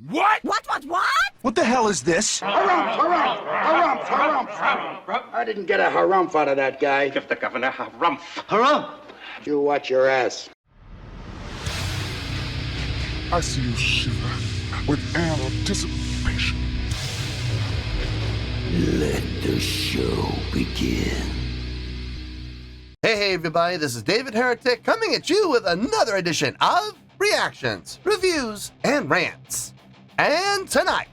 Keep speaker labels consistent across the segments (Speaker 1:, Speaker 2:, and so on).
Speaker 1: What?
Speaker 2: What?
Speaker 3: What the hell is this?
Speaker 4: Harumph. I didn't get a harumph out of that guy.
Speaker 1: Give the governor harumph.
Speaker 3: Harumph!
Speaker 4: You watch your ass.
Speaker 5: I see you shiver with anticipation.
Speaker 6: Let the show begin.
Speaker 7: Hey everybody, this is David Heretic coming at you with another edition of Reactions, Reviews, and Rants. And tonight,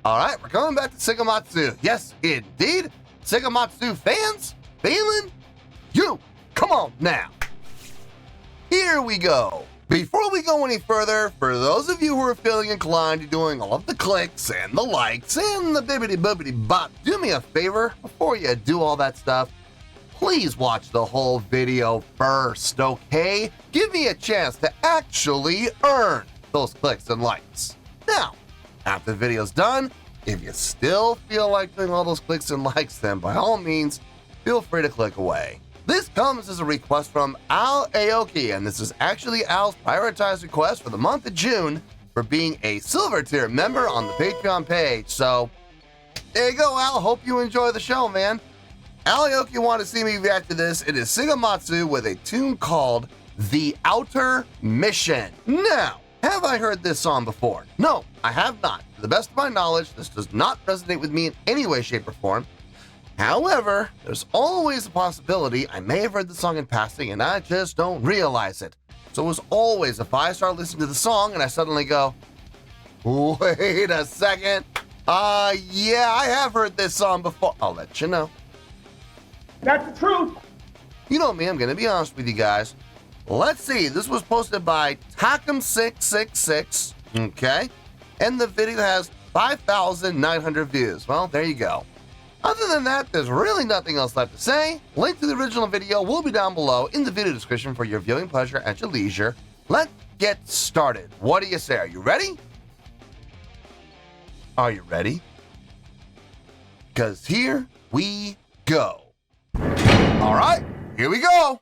Speaker 7: alright, we're coming back to Seikima-II. Yes, indeed, Seikima-II Fans FEELIN YOU. Come on now. Here we go. Before we go any further, for those of you who are feeling inclined to doing all of the clicks and the likes and the bibbidi-bobbidi-bop, do me a favor before you do all that stuff. Please watch the whole video first, okay? Give me a chance to actually earn those clicks and likes. Now, after the video's done, if you still feel like doing all those clicks and likes, then by all means, feel free to click away. This comes as a request from Al Aoki, and this is actually Al's prioritized request for the month of June for being a silver tier member on the Patreon page. So, there you go, Al. Hope you enjoy the show, man. Al Aoki wanted to see me react to this. It is Seikima-II with a tune called The Outer Mission. Now, have I heard this song before? No, I have not. To the best of my knowledge, this does not resonate with me in any way, shape, or form. However, there's always a possibility I may have heard the song in passing and I just don't realize it. So as always, if I start listening to the song and I suddenly go, wait a second, yeah, I have heard this song before, I'll let you know.
Speaker 1: That's the truth.
Speaker 7: You know me, I'm gonna be honest with you guys. Let's see, this was posted by Takum666, okay? And the video has 5,900 views. Well, there you go. Other than that, there's really nothing else left to say. Link to the original video will be down below in the video description for your viewing pleasure at your leisure. Let's get started. What do you say? Are you ready? Are you ready? Because here we go. All right, here we go.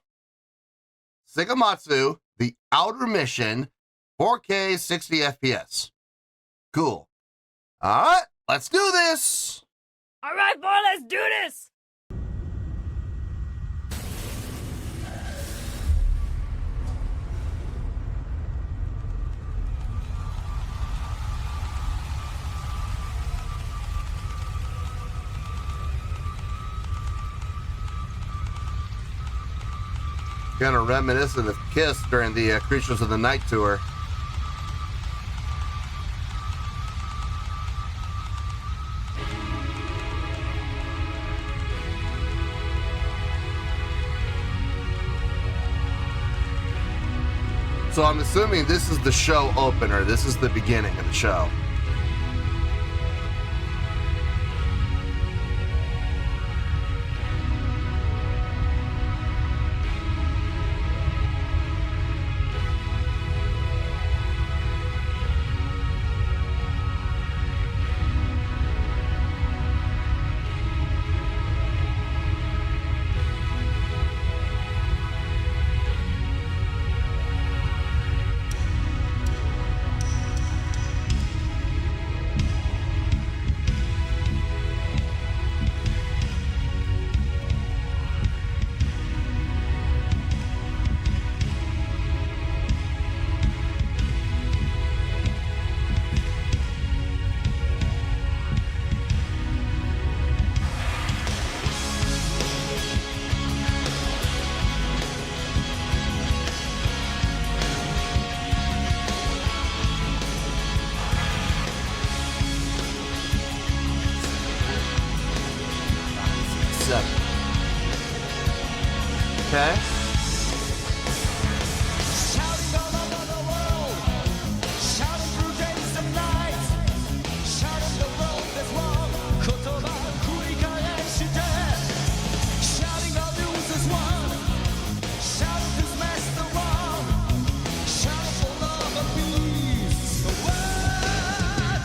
Speaker 7: Seikima-II, The Outer Mission, 4K 60 FPS. Cool. All right, let's do this.
Speaker 2: All right, boy, let's do this.
Speaker 7: Kind of reminiscent of Kiss during the Creatures of the Night tour. So I'm assuming this is the show opener. This is the beginning of the show. Okay.
Speaker 8: Shouting all over the world, shouting through days and nights, shouting the world is wrong, 言葉繰り返して shouting all news is one, shouting to smash the wrong, shouting for love and peace, the word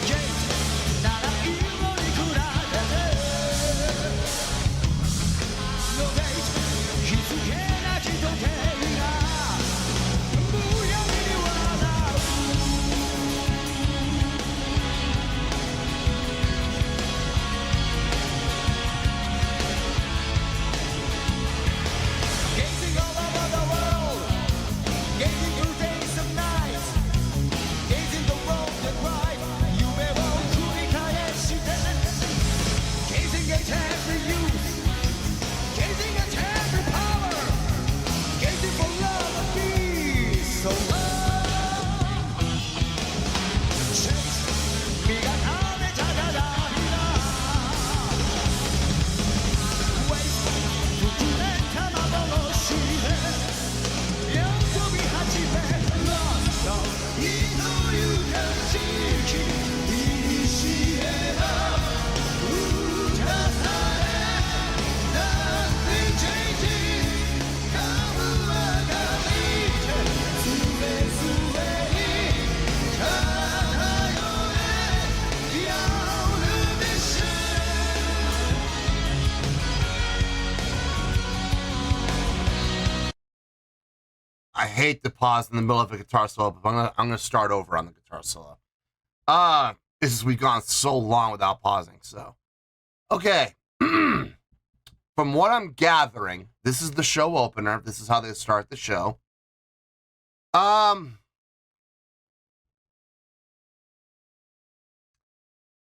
Speaker 8: gate なら色に比べて no gate
Speaker 7: I hate to pause in the middle of a guitar solo, but I'm gonna start over on the guitar solo. We've gone so long without pausing, so. Okay. From what I'm gathering, this is the show opener. This is how they start the show. I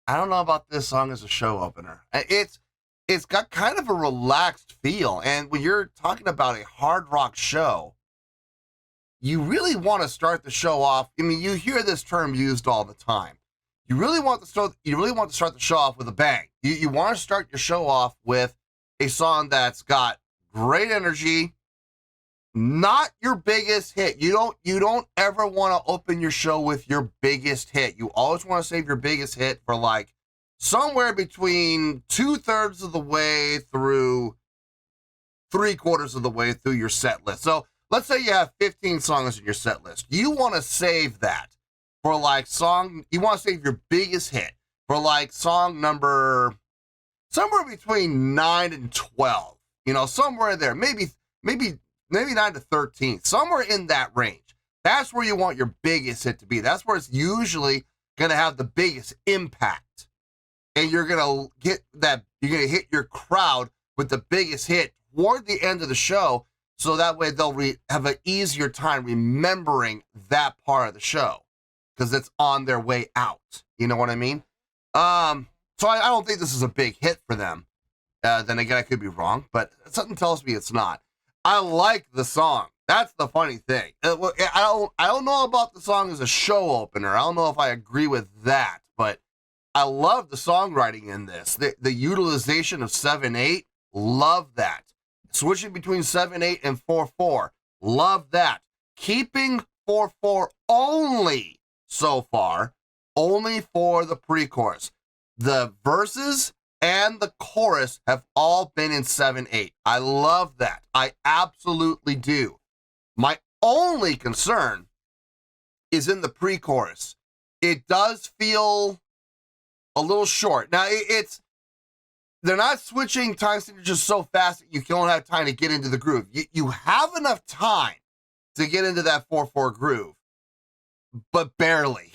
Speaker 7: don't know about this song as a show opener. It's got kind of a relaxed feel, and when you're talking about a hard rock show, you really want to start the show off. I mean, you hear this term used all the time. You really want to start the show off with a bang. You want to start your show off with a song that's got great energy, not your biggest hit. You don't ever want to open your show with your biggest hit. You always want to save your biggest hit for like somewhere between 2/3 of the way through 3/4 of the way through your set list. So let's say you have 15 songs in your set list. You want to save that for like you want to save your biggest hit for like song number somewhere between 9 and 12. You know, somewhere there. Maybe 9 to 13. Somewhere in that range. That's where you want your biggest hit to be. That's where it's usually going to have the biggest impact. And you're going to hit your crowd with the biggest hit toward the end of the show. So that way they'll have an easier time remembering that part of the show because it's on their way out. You know what I mean? So I don't think this is a big hit for them. Then again, I could be wrong, but something tells me it's not. I like the song. That's the funny thing. I don't know about the song as a show opener. I don't know if I agree with that, but I love the songwriting in this. The utilization of 7/8, love that. Switching between 7/8 and 4/4, love that. Keeping 4/4 only so far, only for the pre-chorus. The verses and the chorus have all been in 7/8. I love that. I absolutely do. My only concern is in the pre-chorus. It does feel a little short. Now, they're not switching time signatures so fast that you don't have time to get into the groove. You have enough time to get into that 4/4 groove, but barely.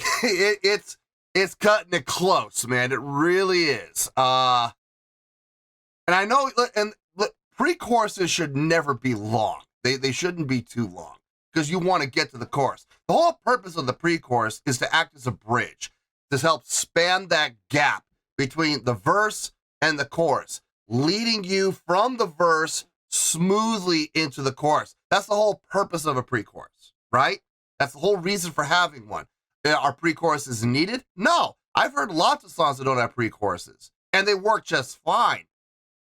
Speaker 7: It's cutting it close, man. It really is. And I know, and pre-choruses should never be long. They shouldn't be too long because you want to get to the chorus. The whole purpose of the pre-chorus is to act as a bridge, to help span that gap between the verse and the chorus, leading you from the verse smoothly into the chorus. That's the whole purpose of a pre-chorus, right? That's the whole reason for having one. Are pre-choruses needed? No. I've heard lots of songs that don't have pre-choruses, and they work just fine.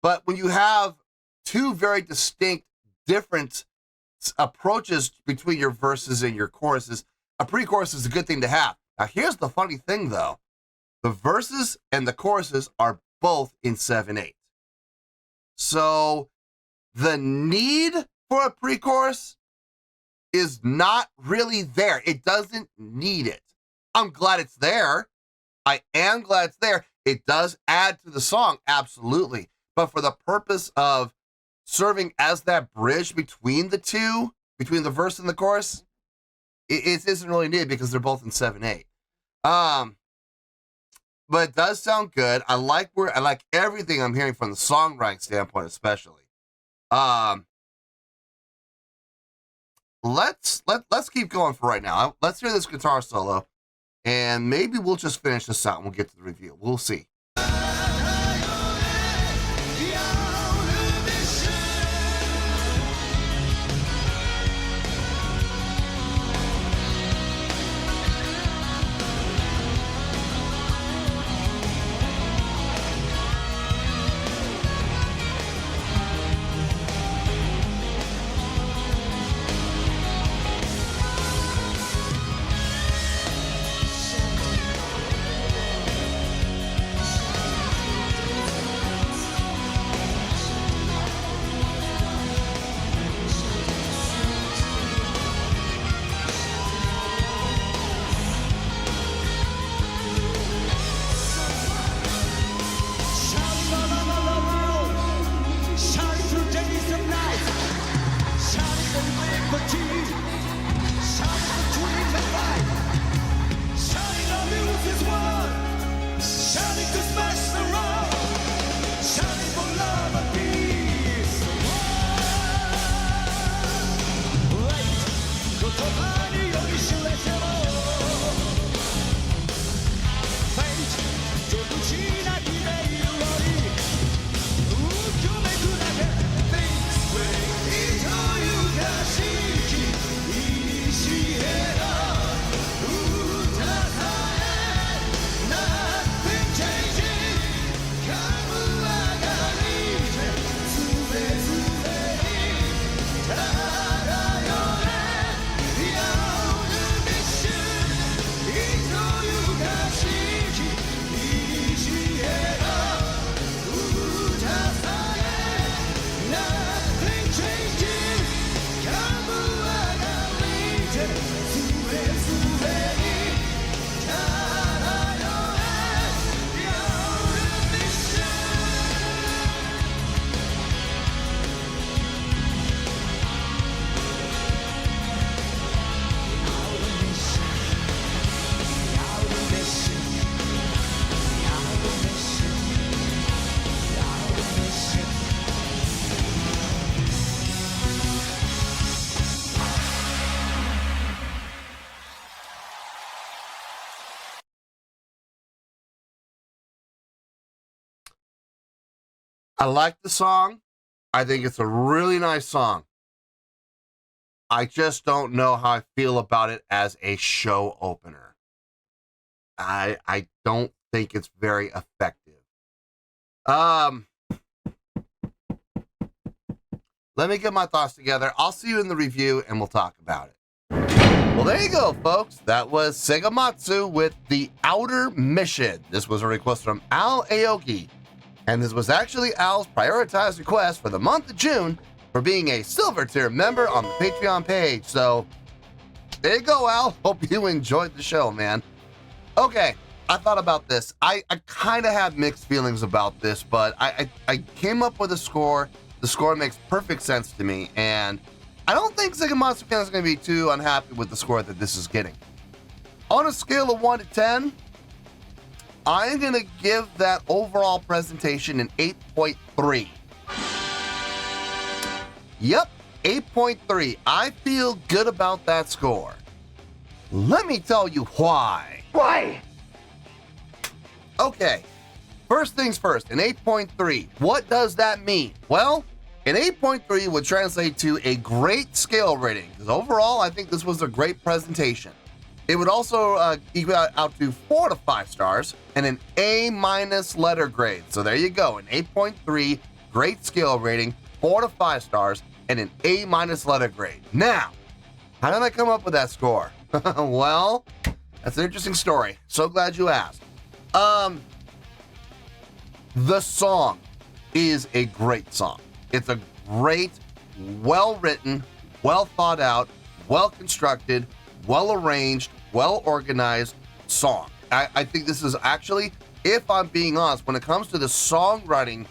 Speaker 7: But when you have two very distinct, different approaches between your verses and your choruses, a pre-chorus is a good thing to have. Now, here's the funny thing, though. The verses and the choruses are both in 7/8. So the need for a pre-chorus is not really there. It doesn't need it. I'm glad it's there. I am glad it's there. It does add to the song, absolutely. But for the purpose of serving as that bridge between the two, between the verse and the chorus, it isn't really needed because they're both in 7/8. But it does sound good. I like everything I'm hearing from the songwriting standpoint, especially. Let's keep going for right now. Let's hear this guitar solo, and maybe we'll just finish this out and we'll get to the review. We'll see. I like the song. I think it's a really nice song. I just don't know how I feel about it as a show opener. I don't think it's very effective. Let me get my thoughts together. I'll see you in the review and we'll talk about it. Well, there you go, folks. That was Seikima-II with The Outer Mission. This was a request from Al Aoki. And this was actually Al's prioritized request for the month of June for being a silver tier member on the Patreon page. So there you go, Al. Hope you enjoyed the show, man. Okay, I thought about this. I kind of had mixed feelings about this, but I came up with a score. The score makes perfect sense to me, and I don't think Seikima-II Fans is going to be too unhappy with the score that this is getting. On a scale of 1 to 10, I'm going to give that overall presentation an 8.3. Yep, 8.3. I feel good about that score. Let me tell you why.
Speaker 4: Why?
Speaker 7: Okay, first things first, an 8.3. What does that mean? Well, an 8.3 would translate to a great scale rating, because overall, I think this was a great presentation. It would also equal out to 4 to 5 stars and an A- letter grade. So there you go, an 8.3, great scale rating, 4 to 5 stars, and an A- letter grade. Now, how did I come up with that score? Well, that's an interesting story. So glad you asked. The song is a great song. It's a great, well-written, well-thought-out, well-constructed, well-arranged, well-organized song. I think this is actually, if I'm being honest, when it comes to the songwriting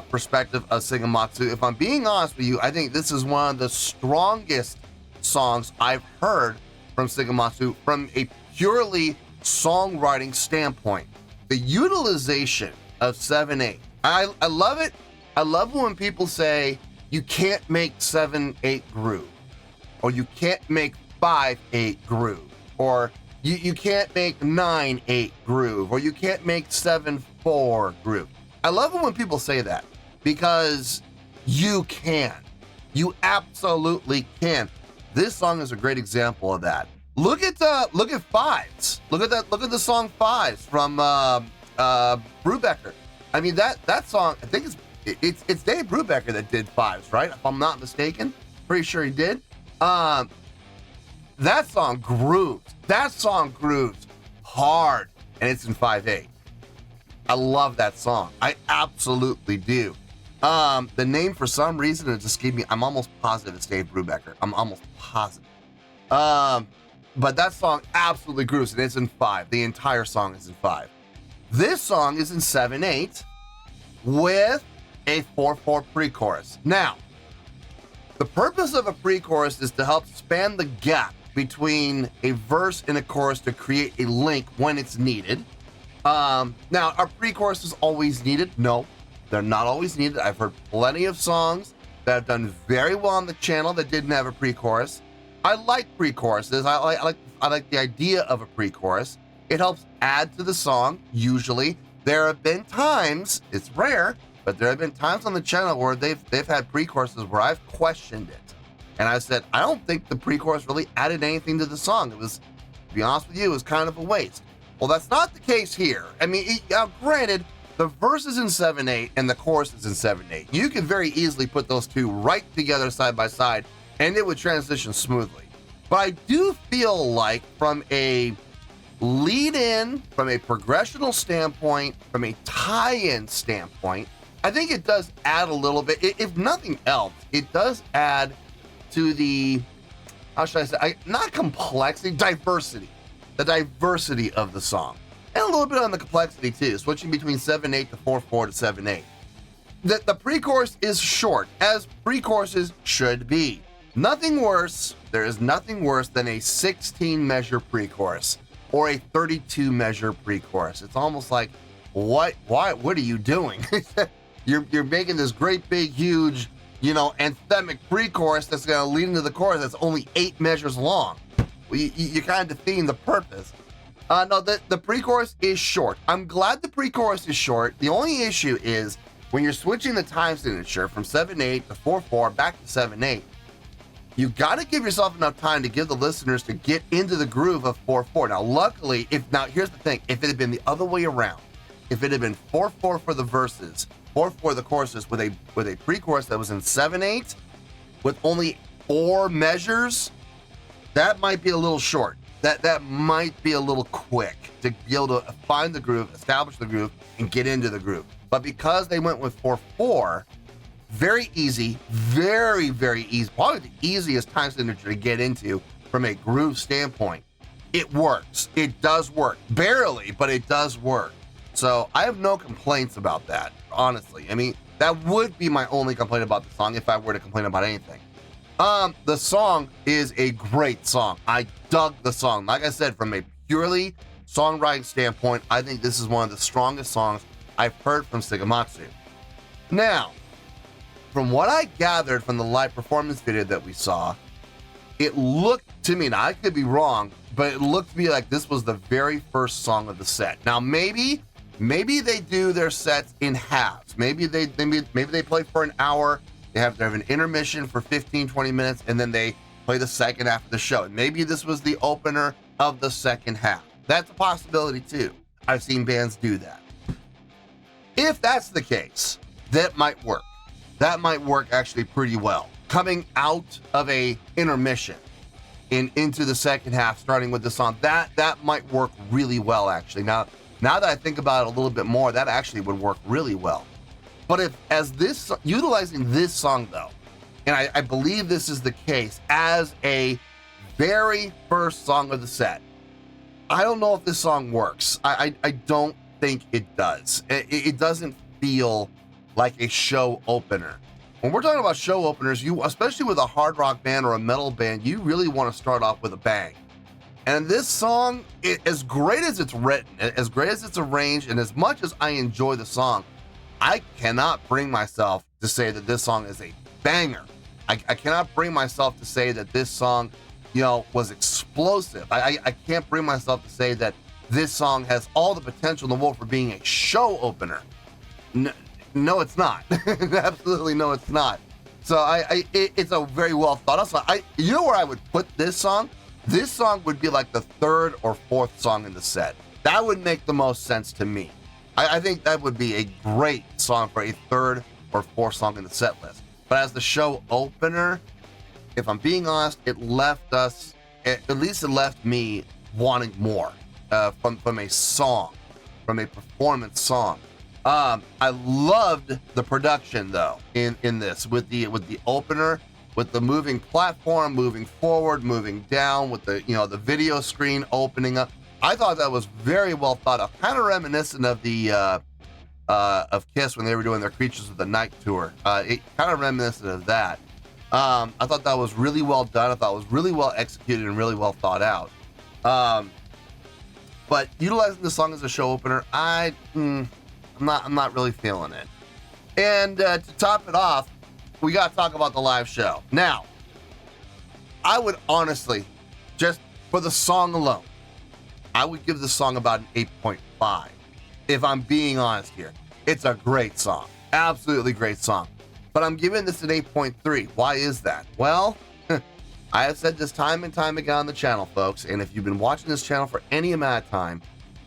Speaker 7: perspective of Seikima-II, if I'm being honest with you, I think this is one of the strongest songs I've heard from Seikima-II from a purely songwriting standpoint. The utilization of 7/8. I love it. I love when people say you can't make 7/8 groove, or you can't make 5/8 groove, or you can't make 9/8 groove, or you can't make 7/4 groove. I love it when people say that, because you can. You absolutely can. This song is a great example of that. Look at Fives. Look at that. Look at the song Fives from Brubaker. I mean, that song, I think it's Dave Brubaker that did Fives, right? If I'm not mistaken, pretty sure he did. That song grooves. That song grooves hard, and it's in 5/8. I love that song. I absolutely do. The name, for some reason, it just gave me, I'm almost positive it's Dave Brubaker. I'm almost positive. But that song absolutely grooves, and it's in 5. The entire song is in 5. This song is in 7/8 with a 4/4 pre-chorus. Now, the purpose of a pre-chorus is to help span the gap between a verse and a chorus to create a link when it's needed. Now, are pre-choruses always needed? No, they're not always needed. I've heard plenty of songs that have done very well on the channel that didn't have a pre-chorus. I like pre-choruses. I like the idea of a pre-chorus. It helps add to the song, usually. There have been times, it's rare, but there have been times on the channel where they've had pre-choruses where I've questioned it. And I said, I don't think the pre-chorus really added anything to the song. It was, to be honest with you, it was kind of a waste. Well, that's not the case here. I mean, granted, the verse is in 7/8 and the chorus is in 7/8. You could very easily put those two right together side by side and it would transition smoothly. But I do feel like from a lead in, from a progressional standpoint, from a tie-in standpoint, I think it does add a little bit. If nothing else, it does add to the, how should I say, not complexity, diversity. The diversity of the song. And a little bit on the complexity too, switching between 7/8 to 4/4 to 7/8. The pre-chorus is short, as pre-choruses should be. Nothing worse, there is nothing worse than a 16 measure pre-chorus or a 32 measure pre-chorus. It's almost like, what are you doing? You're making this great big huge, anthemic pre-chorus that's going to lead into the chorus that's only 8 measures long. You kind of defeating the purpose. No, the pre-chorus is short. I'm glad the pre-chorus is short. The only issue is when you're switching the time signature from 7/8 to 4/4 back to 7/8, you got to give yourself enough time to give the listeners to get into the groove of 4/4. Now, luckily, here's the thing: if it had been the other way around, if it had been 4/4 for the verses, 4/4 the choruses with a pre-chorus that was in 7/8 with only 4 measures, that might be a little short. That might be a little quick to be able to find the groove, establish the groove, and get into the groove. But because they went with 4/4, very easy, very, very easy, probably the easiest time signature to get into from a groove standpoint. It works. It does work. Barely, but it does work. So I have no complaints about that, honestly. I mean, that would be my only complaint about the song if I were to complain about anything. The song is a great song. I dug the song. Like I said, from a purely songwriting standpoint, I think this is one of the strongest songs I've heard from Seikima-II. Now, from what I gathered from the live performance video that we saw, it looked to me, now I could be wrong, but it looked to me like this was the very first song of the set. Now, maybe they do their sets in halves. Maybe they play for an hour. They have an intermission for 15, 20 minutes, and then they play the second half of the show. And maybe this was the opener of the second half. That's a possibility too. I've seen bands do that. If that's the case, that might work. That might work actually pretty well. Coming out of a intermission and into the second half, starting with the song, that might work really well actually. Now that I think about it a little bit more, that actually would work really well. But utilizing this song though, and I believe this is the case, as a very first song of the set, I don't know if this song works. I don't think it does. It doesn't feel like a show opener. When we're talking about show openers, especially with a hard rock band or a metal band, you really want to start off with a bang. And this song, as great as it's written, as great as it's arranged, and as much as I enjoy the song, I cannot bring myself to say that this song is a banger. I cannot bring myself to say that this song, was explosive. I can't bring myself to say that this song has all the potential in the world for being a show opener. No, it's not. Absolutely no, it's not. So it's a very well thought out song. You know where I would put this song? This song would be like the 3rd or 4th song in the set. That would make the most sense to me. I think that would be a great song for a 3rd or 4th song in the set list. But as the show opener, if I'm being honest, it left me wanting more from a song, from a performance song. I loved the production though in this with the opener, with the moving platform, moving forward, moving down, with the video screen opening up. I thought that was very well thought of, kind of reminiscent of the of Kiss when they were doing their Creatures of the Night tour. It kind of reminiscent of that. I thought that was really well done. I thought it was really well executed and really well thought out. But utilizing the song as a show opener, I'm not really feeling it. And to top it off, we got to talk about the live show. Now, I would honestly, just for the song alone, I would give the song about an 8.5. If I'm being honest here, it's a great song, absolutely great song. But I'm giving this an 8.3. Why is that? Well, I have said this time and time again on the channel, folks, and if you've been watching this channel for any amount of time,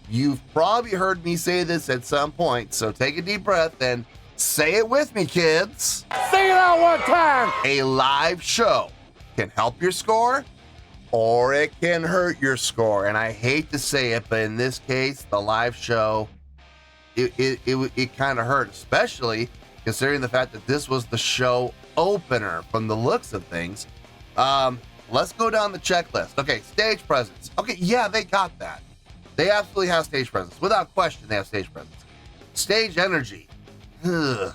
Speaker 7: you've probably heard me say this at some point, so take a deep breath and say it with me, kids.
Speaker 4: Sing it out one time.
Speaker 7: A live show can help your score, or it can hurt your score. And I hate to say it, but in this case, the live show, it kind of hurt, especially considering the fact that this was the show opener from the looks of things. Let's go down the checklist. Okay, stage presence. Okay, yeah, they got that. They absolutely have stage presence. Without question, they have stage presence. Stage energy. Ugh.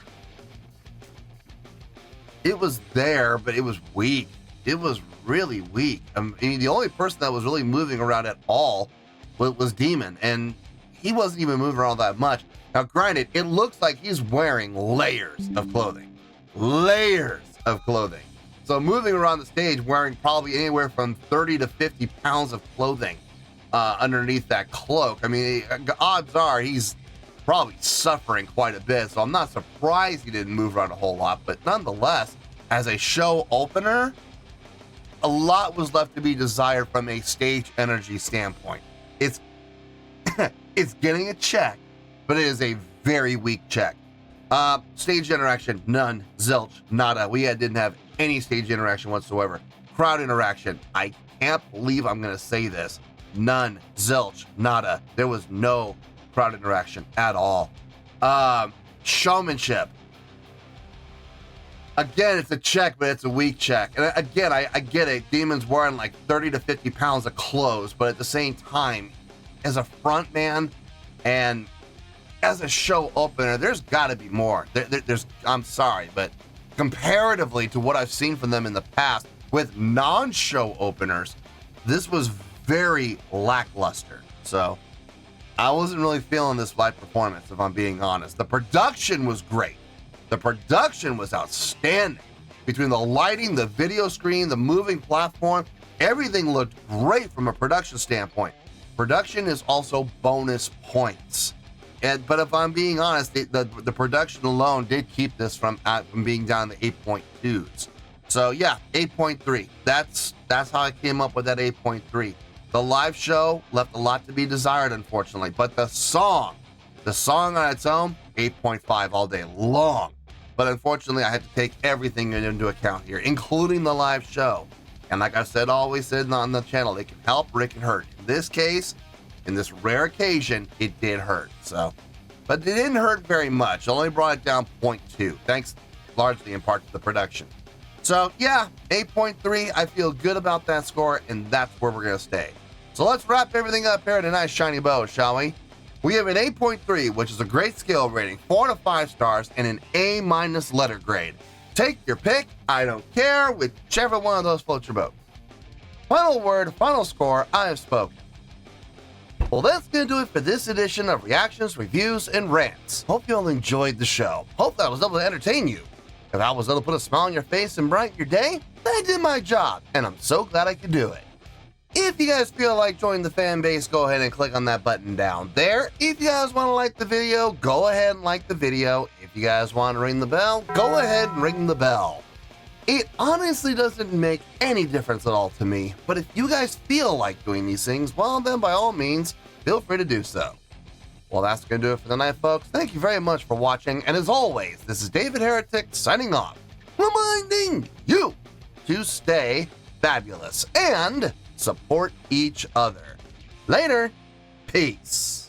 Speaker 7: It was there, but it was weak. It was really weak. I mean, the only person that was really moving around at all was Demon, and he wasn't even moving around that much. Now, granted, it looks like he's wearing layers of clothing. Layers of clothing. So moving around the stage wearing probably anywhere from 30 to 50 pounds of clothing underneath that cloak. I mean, odds are he's probably suffering quite a bit, so I'm not surprised he didn't move around a whole lot, but nonetheless, as a show opener, a lot was left to be desired from a stage energy standpoint. It's it's getting a check, but it is a very weak check. Stage interaction, none, zilch, nada. We didn't have any stage interaction whatsoever. Crowd interaction, I can't believe I'm gonna say this. None, zilch, nada. There was no crowd interaction at all. Showmanship. Again, it's a check, but it's a weak check. And again, I get it. Demon's wearing like 30 to 50 pounds of clothes, but at the same time, as a front man and as a show opener, there's got to be more. I'm sorry, but comparatively to what I've seen from them in the past with non-show openers, this was very lackluster. So I wasn't really feeling this live performance, if I'm being honest. The production was great. The production was outstanding. Between the lighting, the video screen, the moving platform, everything looked great from a production standpoint. Production is also bonus points. But if I'm being honest, the production alone did keep this from being down in the 8.2s. So yeah, 8.3. That's how I came up with that 8.3. The live show left a lot to be desired, unfortunately. But the song on its own, 8.5 all day long. But unfortunately, I had to take everything into account here, including the live show. And like I said, always said on the channel, it can help or it can hurt. In this case, in this rare occasion, it did hurt. So, but it didn't hurt very much. It only brought it down 0.2, thanks largely in part to the production. So yeah, 8.3, I feel good about that score, and that's where we're gonna stay. So let's wrap everything up here at a nice shiny bow, shall we? We have an 8.3, which is a great skill rating, 4 to 5 stars, and an A- letter grade. Take your pick, I don't care, whichever one of those floats your boat. Final word, final score, I have spoken. Well, that's going to do it for this edition of Reactions, Reviews, and Rants. Hope you all enjoyed the show. Hope I was able to entertain you. If I was able to put a smile on your face and brighten your day, then I did my job, and I'm so glad I could do it. If you guys feel like joining the fan base, go ahead and click on that button down there. If you guys want to like the video, go ahead and like the video. If you guys want to ring the bell, go ahead and ring the bell. It honestly doesn't make any difference at all to me, but if you guys feel like doing these things, well then by all means, feel free to do so. Well, that's going to do it for the night, folks. Thank you very much for watching, and as always, this is David Heretic signing off, reminding you to stay fabulous and support each other. Later, peace.